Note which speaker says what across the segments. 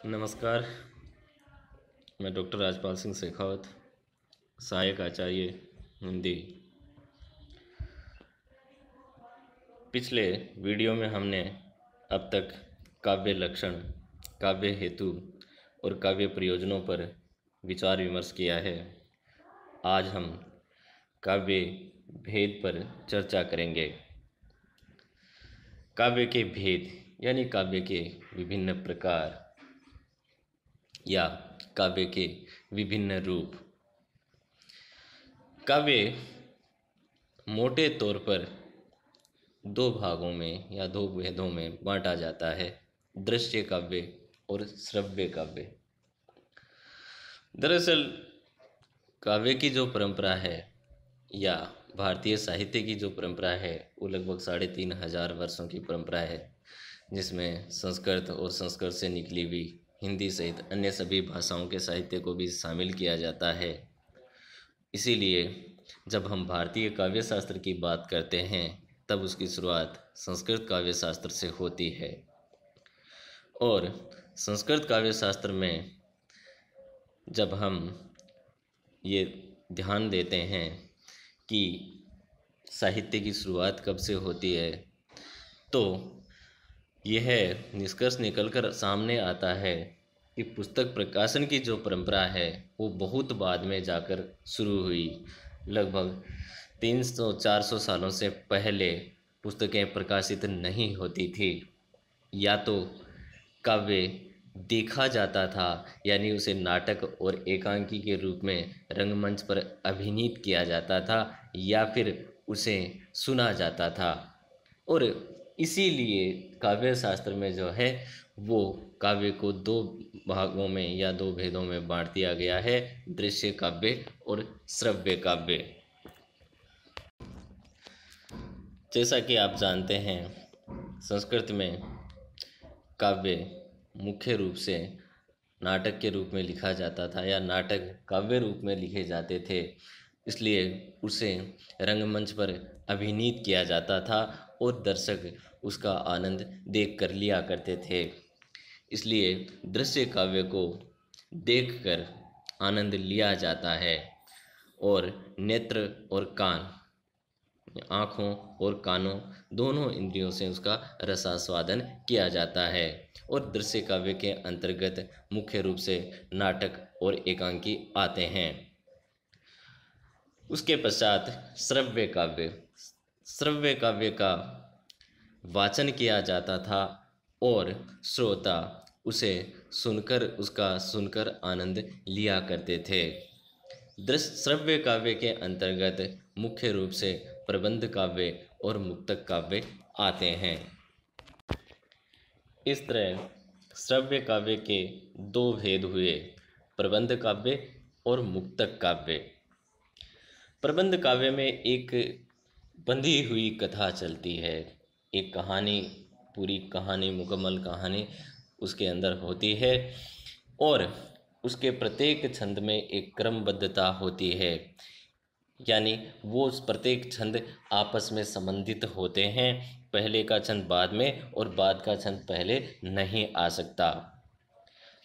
Speaker 1: नमस्कार। मैं डॉक्टर राजपाल सिंह शेखावत, सहायक आचार्य हिंदी। पिछले वीडियो में हमने अब तक काव्य लक्षण, काव्य हेतु और काव्य प्रयोजनों पर विचार विमर्श किया है। आज हम काव्य भेद पर चर्चा करेंगे। काव्य के भेद यानी काव्य के विभिन्न प्रकार या काव्य के विभिन्न रूप। काव्य मोटे तौर पर दो भागों में या दो भेदों में बांटा जाता है, दृश्य काव्य और श्रव्य काव्य। दरअसल काव्य की जो परंपरा है या भारतीय साहित्य की जो परंपरा है वो लगभग 3,500 वर्षों की परंपरा है, जिसमें संस्कृत और संस्कृत से निकली हुई हिंदी सहित अन्य सभी भाषाओं के साहित्य को भी शामिल किया जाता है। इसीलिए जब हम भारतीय काव्य शास्त्र की बात करते हैं तब उसकी शुरुआत संस्कृत काव्य शास्त्र से होती है। और संस्कृत काव्य शास्त्र में जब हम ये ध्यान देते हैं कि साहित्य की शुरुआत कब से होती है, तो यह निष्कर्ष निकलकर सामने आता है कि पुस्तक प्रकाशन की जो परंपरा है वो बहुत बाद में जाकर शुरू हुई। लगभग 300-400 सालों से पहले पुस्तकें प्रकाशित नहीं होती थी। या तो काव्य देखा जाता था, यानी उसे नाटक और एकांकी के रूप में रंगमंच पर अभिनीत किया जाता था, या फिर उसे सुना जाता था। और इसीलिए काव्य शास्त्र में जो है वो काव्य को दो भागों में या दो भेदों में बांट दिया गया है, दृश्य काव्य और श्रव्य काव्य। जैसा कि आप जानते हैं, संस्कृत में काव्य मुख्य रूप से नाटक के रूप में लिखा जाता था या नाटक काव्य रूप में लिखे जाते थे, इसलिए उसे रंगमंच पर अभिनीत किया जाता था और दर्शक उसका आनंद देख कर लिया करते थे। इसलिए दृश्य काव्य को देखकर आनंद लिया जाता है और नेत्र और कान, आँखों और कानों दोनों इंद्रियों से उसका रसास्वादन किया जाता है। और दृश्य काव्य के अंतर्गत मुख्य रूप से नाटक और एकांकी आते हैं। उसके पश्चात श्रव्य काव्य। श्रव्य काव्य का वाचन किया जाता था और श्रोता उसे सुनकर आनंद लिया करते थे। श्रव्य काव्य के अंतर्गत मुख्य रूप से प्रबंध काव्य और मुक्तक काव्य आते हैं। इस तरह श्रव्य काव्य के दो भेद हुए, प्रबंध काव्य और मुक्तक काव्य। प्रबंध काव्य में एक बंधी हुई कथा चलती है, एक कहानी, पूरी कहानी, मुकम्मल कहानी उसके अंदर होती है और उसके प्रत्येक छंद में एक क्रमबद्धता होती है, यानी वो प्रत्येक छंद आपस में संबंधित होते हैं। पहले का छंद बाद में और बाद का छंद पहले नहीं आ सकता।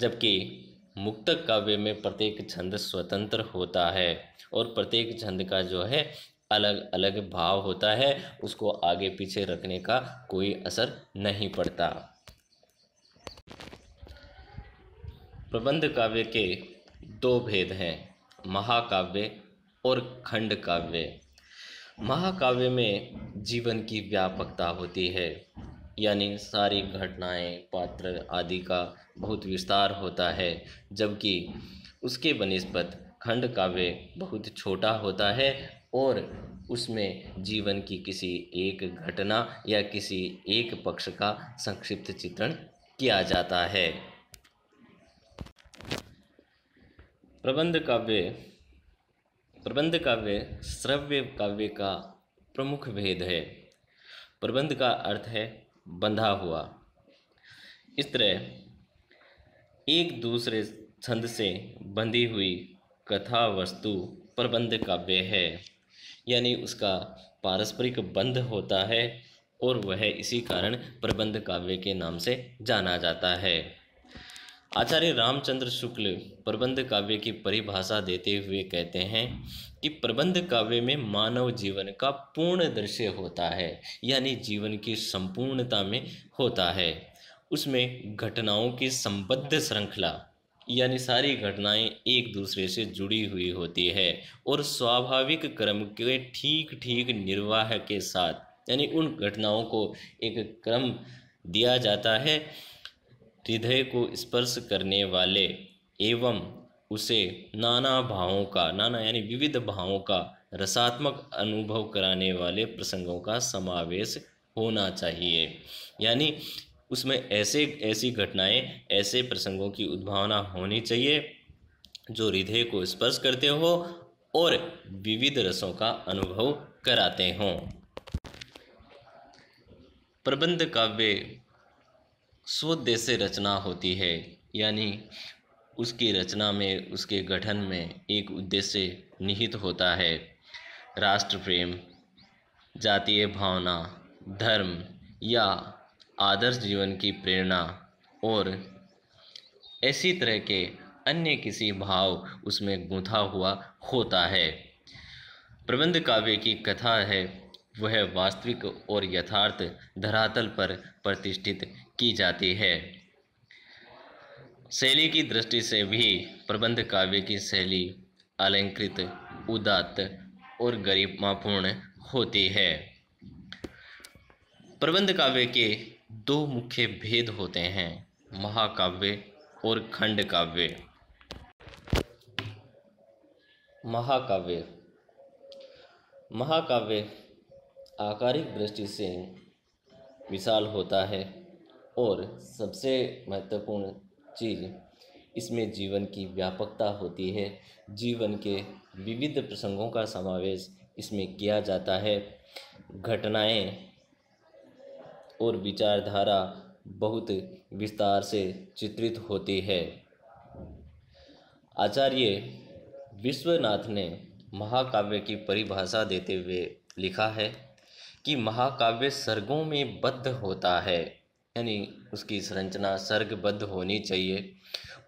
Speaker 1: जबकि मुक्तक काव्य में प्रत्येक छंद स्वतंत्र होता है और प्रत्येक छंद का जो है अलग अलग भाव होता है, उसको आगे पीछे रखने का कोई असर नहीं पड़ता। प्रबंध काव्य के दो भेद हैं, महाकाव्य और खंड काव्य। महाकाव्य में जीवन की व्यापकता होती है, यानी सारी घटनाएं, पात्र आदि का बहुत विस्तार होता है, जबकि उसके बनिस्बत खंड काव्य बहुत छोटा होता है और उसमें जीवन की किसी एक घटना या किसी एक पक्ष का संक्षिप्त चित्रण किया जाता है। प्रबंध काव्य श्रव्य काव्य का प्रमुख भेद है। प्रबंध का अर्थ है बंधा हुआ। इस तरह एक दूसरे छंद से बंधी हुई कथा वस्तु प्रबंध काव्य है, यानी उसका पारस्परिक बंध होता है और वह इसी कारण प्रबंध काव्य के नाम से जाना जाता है। आचार्य रामचंद्र शुक्ल प्रबंध काव्य की परिभाषा देते हुए कहते हैं कि प्रबंध काव्य में मानव जीवन का पूर्ण दृश्य होता है, यानी जीवन की संपूर्णता में होता है। उसमें घटनाओं की संबद्ध श्रृंखला, यानी सारी घटनाएं एक दूसरे से जुड़ी हुई होती है और स्वाभाविक क्रम के ठीक ठीक निर्वाह के साथ, यानी उन घटनाओं को एक क्रम दिया जाता है, हृदय को स्पर्श करने वाले एवं उसे नाना भावों का, नाना यानी विविध भावों का रसात्मक अनुभव कराने वाले प्रसंगों का समावेश होना चाहिए। यानी उसमें ऐसी घटनाएं, ऐसे प्रसंगों की उद्भावना होनी चाहिए जो हृदय को स्पर्श करते हो और विविध रसों का अनुभव कराते हों। प्रबंध काव्य स्वोद्देश्य रचना होती है, यानी उसकी रचना में, उसके गठन में एक उद्देश्य निहित होता है। राष्ट्र प्रेम, जातीय भावना, धर्म या आदर्श जीवन की प्रेरणा और ऐसी तरह के अन्य किसी भाव उसमें गूंथा हुआ होता है। प्रबंध काव्य की कथा है वह वास्तविक और यथार्थ धरातल पर प्रतिष्ठित की जाती है। शैली की दृष्टि से भी प्रबंध काव्य की शैली अलंकृत, उदात्त और गरिमापूर्ण होती है। प्रबंध काव्य के दो मुख्य भेद होते हैं, महाकाव्य और खंड काव्य। महाकाव्य आकारिक दृष्टि से विशाल होता है और सबसे महत्वपूर्ण चीज़ इसमें जीवन की व्यापकता होती है। जीवन के विविध प्रसंगों का समावेश इसमें किया जाता है। घटनाएं और विचारधारा बहुत विस्तार से चित्रित होती है। आचार्य विश्वनाथ ने महाकाव्य की परिभाषा देते हुए लिखा है कि महाकाव्य सर्गों में बद्ध होता है, यानी उसकी संरचना सर्गबद्ध होनी चाहिए।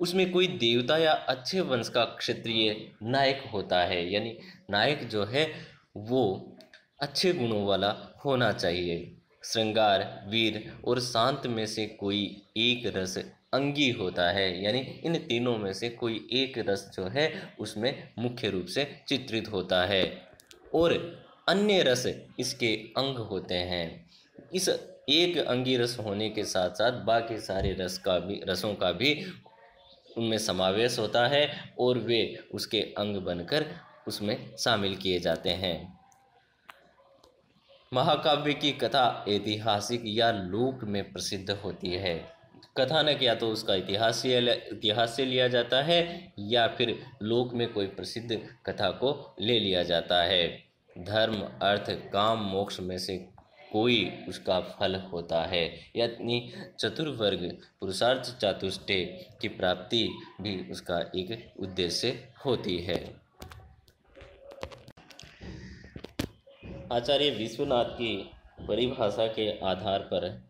Speaker 1: उसमें कोई देवता या अच्छे वंश का क्षत्रिय नायक होता है, यानी नायक जो है वो अच्छे गुणों वाला होना चाहिए। श्रृंगार, वीर और शांत में से कोई एक रस अंगी होता है, यानी इन तीनों में से कोई एक रस जो है उसमें मुख्य रूप से चित्रित होता है और अन्य रस इसके अंग होते हैं। इस एक अंगी रस होने के साथ साथ बाकी सारे रसों का भी उनमें समावेश होता है और वे उसके अंग बनकर उसमें शामिल किए जाते हैं। महाकाव्य की कथा ऐतिहासिक या लोक में प्रसिद्ध होती है। कथानक या तो उसका इतिहास से लिया जाता है या फिर लोक में कोई प्रसिद्ध कथा को ले लिया जाता है। धर्म, अर्थ, काम, मोक्ष में से कोई उसका फल होता है, यानी चतुर्वर्ग पुरुषार्थ चातुष्टय की प्राप्ति भी उसका एक उद्देश्य होती है। आचार्य विश्वनाथ की परिभाषा के आधार पर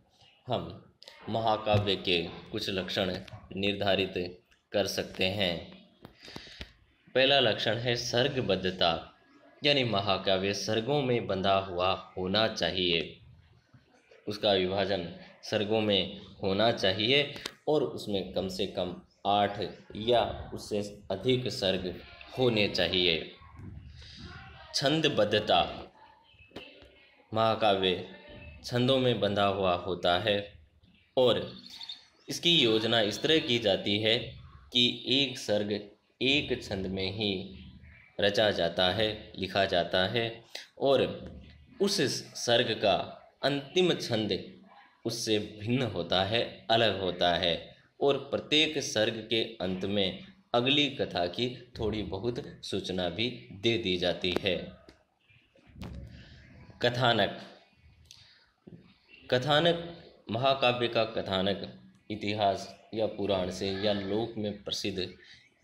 Speaker 1: हम महाकाव्य के कुछ लक्षण निर्धारित कर सकते हैं। पहला लक्षण है सर्गबद्धता, यानी महाकाव्य सर्गों में बंधा हुआ होना चाहिए। उसका विभाजन सर्गों में होना चाहिए और उसमें कम से कम 8 या उससे अधिक सर्ग होने चाहिए। छंदबद्धता, महाकाव्य छंदों में बंधा हुआ होता है और इसकी योजना इस तरह की जाती है कि एक सर्ग एक छंद में ही रचा जाता है, लिखा जाता है और उस सर्ग का अंतिम छंद उससे भिन्न होता है, अलग होता है और प्रत्येक सर्ग के अंत में अगली कथा की थोड़ी बहुत सूचना भी दे दी जाती है। कथानक महाकाव्य का कथानक इतिहास या पुराण से या लोक में प्रसिद्ध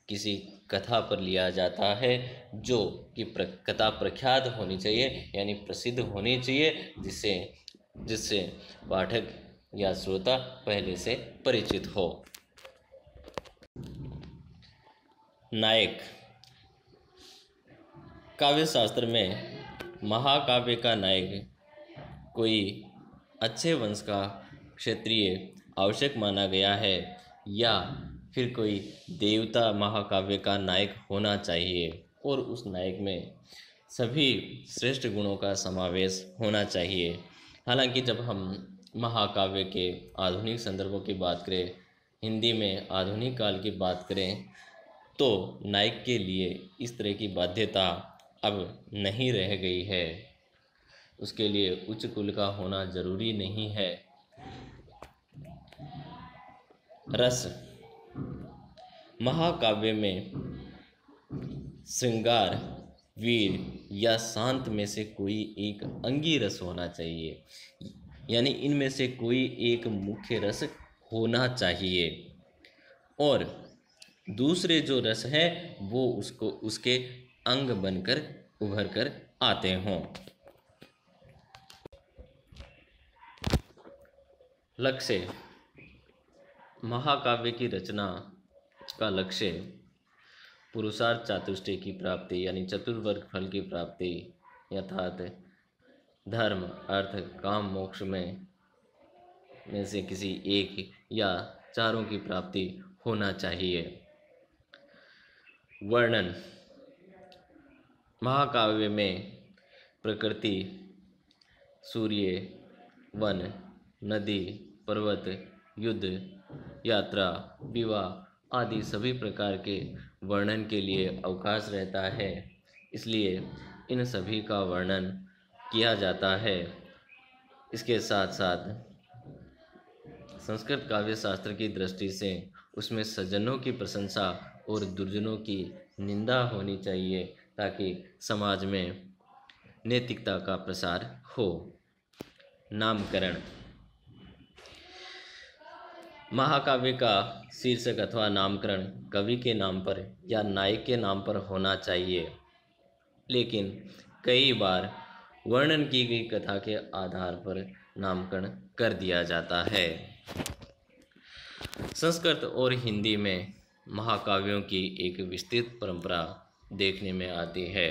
Speaker 1: किसी कथा पर लिया जाता है जो कि कथा प्रख्यात होनी चाहिए, यानी प्रसिद्ध होनी चाहिए, जिससे पाठक या श्रोता पहले से परिचित हो। नायक। काव्य शास्त्र में महाकाव्य का नायक कोई अच्छे वंश का क्षत्रिय आवश्यक माना गया है या फिर कोई देवता महाकाव्य का नायक होना चाहिए और उस नायक में सभी श्रेष्ठ गुणों का समावेश होना चाहिए। हालांकि जब हम महाकाव्य के आधुनिक संदर्भों की बात करें, हिंदी में आधुनिक काल की बात करें, तो नायक के लिए इस तरह की बाध्यता अब नहीं रह गई है। उसके लिए उच्च कुल का होना जरूरी नहीं है। रस। महाकाव्य में श्रृंगार, वीर या शांत में से कोई एक अंगी रस होना चाहिए, यानी इनमें से कोई एक मुख्य रस होना चाहिए और दूसरे जो रस है वो उसको उसके अंग बनकर उभर कर आते हों। लक्ष्य। महाकाव्य की रचना का लक्ष्य पुरुषार्थ चातुष्टय की प्राप्ति यानी चतुर्वर्ग फल की प्राप्ति अर्थात धर्म, अर्थ, काम, मोक्ष में से किसी एक या चारों की प्राप्ति होना चाहिए। वर्णन। महाकाव्य में प्रकृति, सूर्य, वन, नदी, पर्वत, युद्ध, यात्रा, विवाह आदि सभी प्रकार के वर्णन के लिए अवकाश रहता है, इसलिए इन सभी का वर्णन किया जाता है। इसके साथ साथ संस्कृत काव्य शास्त्र की दृष्टि से उसमें सज्जनों की प्रशंसा और दुर्जनों की निंदा होनी चाहिए ताकि समाज में नैतिकता का प्रसार हो। नामकरण। महाकाव्य का शीर्षक अथवा नामकरण कवि के नाम पर या नायक के नाम पर होना चाहिए, लेकिन कई बार वर्णन की गई कथा के आधार पर नामकरण कर दिया जाता है। संस्कृत और हिंदी में महाकाव्यों की एक विस्तृत परंपरा देखने में आती है।